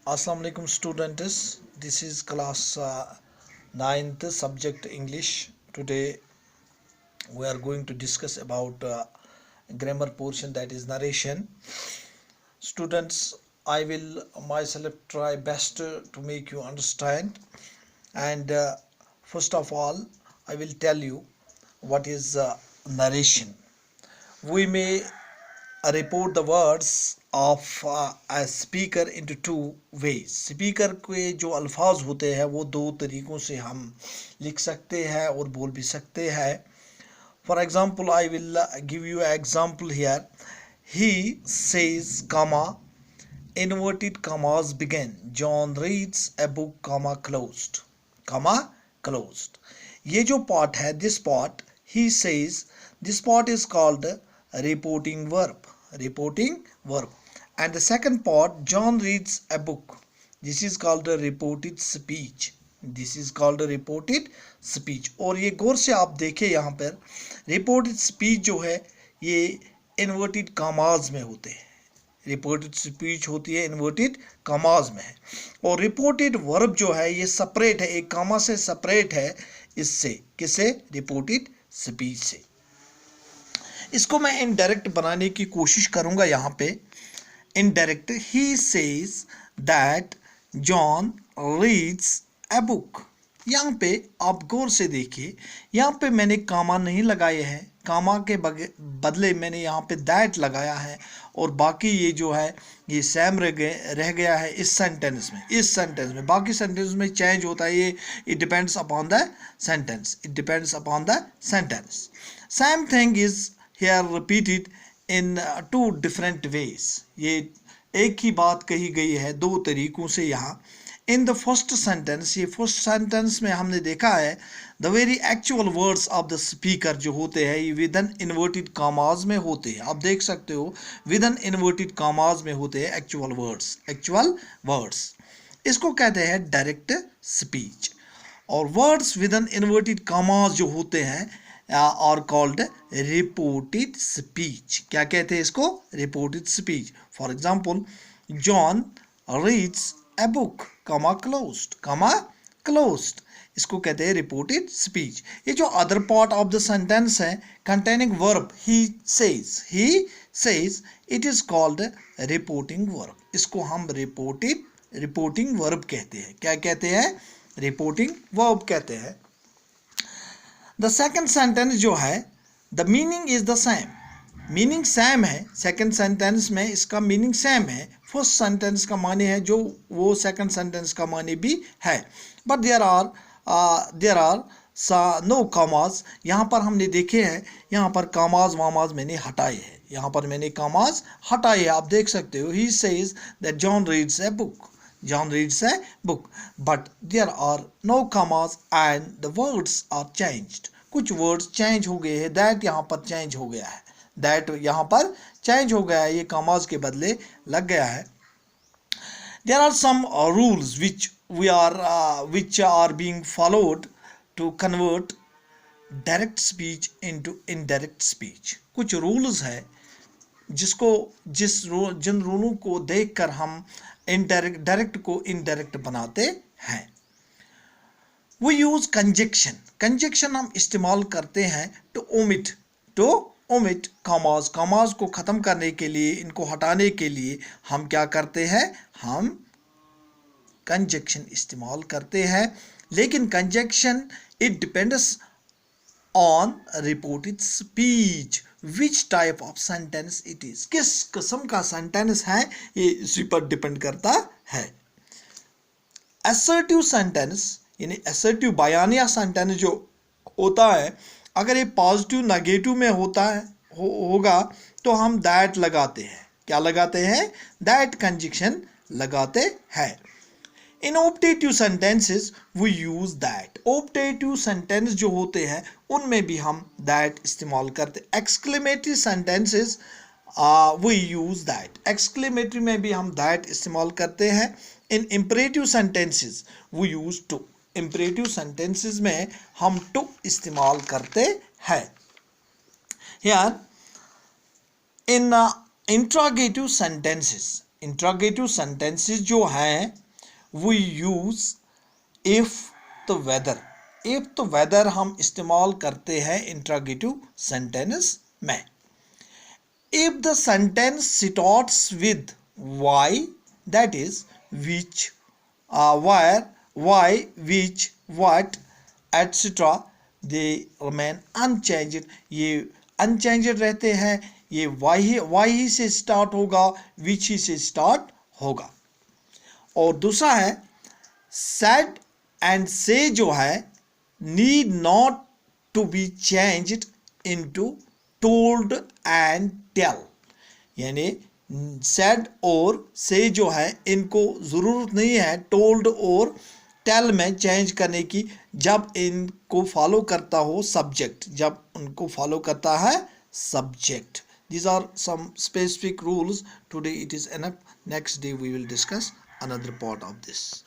Assalamu alaikum students. This is class 9th subject English. Today we are going to discuss about grammar portion, that is narration. Students, I will myself try best to make you understand. And first of all, I will tell you what is narration. We may report the words of a speaker into two ways. Speaker के जो अल्फाज होते हैं वो दो तरीक़ों से हम लिख सकते हैं और बोल भी सकते हैं. For example, I will give you an example here. He says, comma, inverted commas begin. John reads a book, comma, closed. Comma, closed. ये जो part है, this part, he says, this part is called reporting verb. Reporting verb. And the second part, John reads a book. This is called a reported speech. This is called a reported speech. और ये गौर से आप देखें यहाँ पर reported speech जो है ये inverted commas में होते हैं. रिपोर्टेड स्पीच होती है इन्वर्टेड कॉमास में है. और रिपोर्टेड वर्ब जो है ये सेपरेट है, एक कॉमा से सेपरेट है. इससे किसे? रिपोर्टेड स्पीच से. इसको मैं इनडायरेक्ट बनाने की कोशिश करूंगा. यहाँ पे indirect, he says that John reads a book. यहाँ पे आप गौर से देखिए, यहाँ पे मैंने कामा नहीं लगाए हैं. कामा के बदले मैंने यहाँ पे दैट लगाया है. और बाकी ये जो है ये सेम रह गया है इस सेंटेंस में. इस सेंटेंस में बाकी सेंटेंस में चेंज होता है. ये it depends upon the sentence. It depends upon the sentence. Same thing is here repeated in two different ways. ये एक ही बात कही गई है दो तरीकों से यहाँ. In the first sentence, ये first sentence में हमने देखा है the very actual words of the speaker जो होते हैं ये with an inverted commas में होते हैं. आप देख सकते हो with an inverted commas में होते हैं actual words. Actual words इसको कहते हैं direct speech. और words with an inverted commas जो होते हैं are called reported speech. क्या कहते हैं इसको? reported speech. For example, John reads a book, comma, closed, comma, closed. इसको कहते हैं reported speech. ये जो other part of the sentence है containing verb he says it is called reporting verb. इसको हम reporting verb कहते हैं. क्या कहते हैं? reporting verb कहते हैं. The second sentence जो है the meaning is the same. Meaning same है. सेकंड सेंटेंस में इसका मीनिंग सेम है. फर्स्ट सेंटेंस का माने है जो वो सेकंड सेंटेंस का माने भी है. But there are no commas. यहाँ पर हमने देखे हैं यहाँ पर कॉमास वामास मैंने हटाए हैं. यहाँ पर मैंने कॉमास हटाए हैं. आप देख सकते हो. He says that John reads a book. John reads a book, but there are no commas and the words are changed. कुछ words change हो गए हैं. that यहाँ पर change हो गया है. that यहाँ पर change हो गया है. ये commas के बदले लग गया है. There are some rules which are being followed to convert direct speech into indirect speech. कुछ rules है जिन रूलों को देखकर हम डायरेक्ट को इनडायरेक्ट बनाते हैं. वो यूज कंजक्शन हम इस्तेमाल करते हैं टू ओमिट कॉमास. कॉमास को ख़त्म करने के लिए, इनको हटाने के लिए हम क्या करते हैं? हम कंजक्शन इस्तेमाल करते हैं. लेकिन conjunction it depends on reported speech. Which type of sentence it is. किस किस्म का सेंटेंस है ये इसी पर डिपेंड करता है. असर्टिव सेंटेंस यानी असर्टिव बयानिया सेंटेंस जो होता है, अगर ये पॉजिटिव नेगेटिव में होता है होगा तो हम दैट लगाते हैं. क्या लगाते हैं? दैट कंजक्शन लगाते हैं. In optative sentences we use that. Optative sentence जो होते हैं उनमें भी हम दैट इस्तेमाल करते हैं. Exclamatory sentences we use that. Exclamatory में भी हम दैट इस्तेमाल करते हैं. In imperative sentences we use to. Imperative sentences में हम टू इस्तेमाल करते हैं. Here in interrogative sentences interrogative sentences जो हैं वो use if the whether, if the whether हम इस्तेमाल करते हैं इंट्रोगेटिव सेंटेंस में. If the sentence starts with why, that is which, where, why, which, what, etc., they remain unchanged. ये unchanged रहते हैं. ये why ही से start होगा, which ही से start होगा. और दूसरा है said and say जो है need not to be changed into told and tell. यानी said और say जो है इनको ज़रूरत नहीं है told और tell में चेंज करने की जब इनको फॉलो करता हो सब्जेक्ट, जब उनको फॉलो करता है subject. These are some specific rules. Today it is enough. Next day we will discuss another part of this.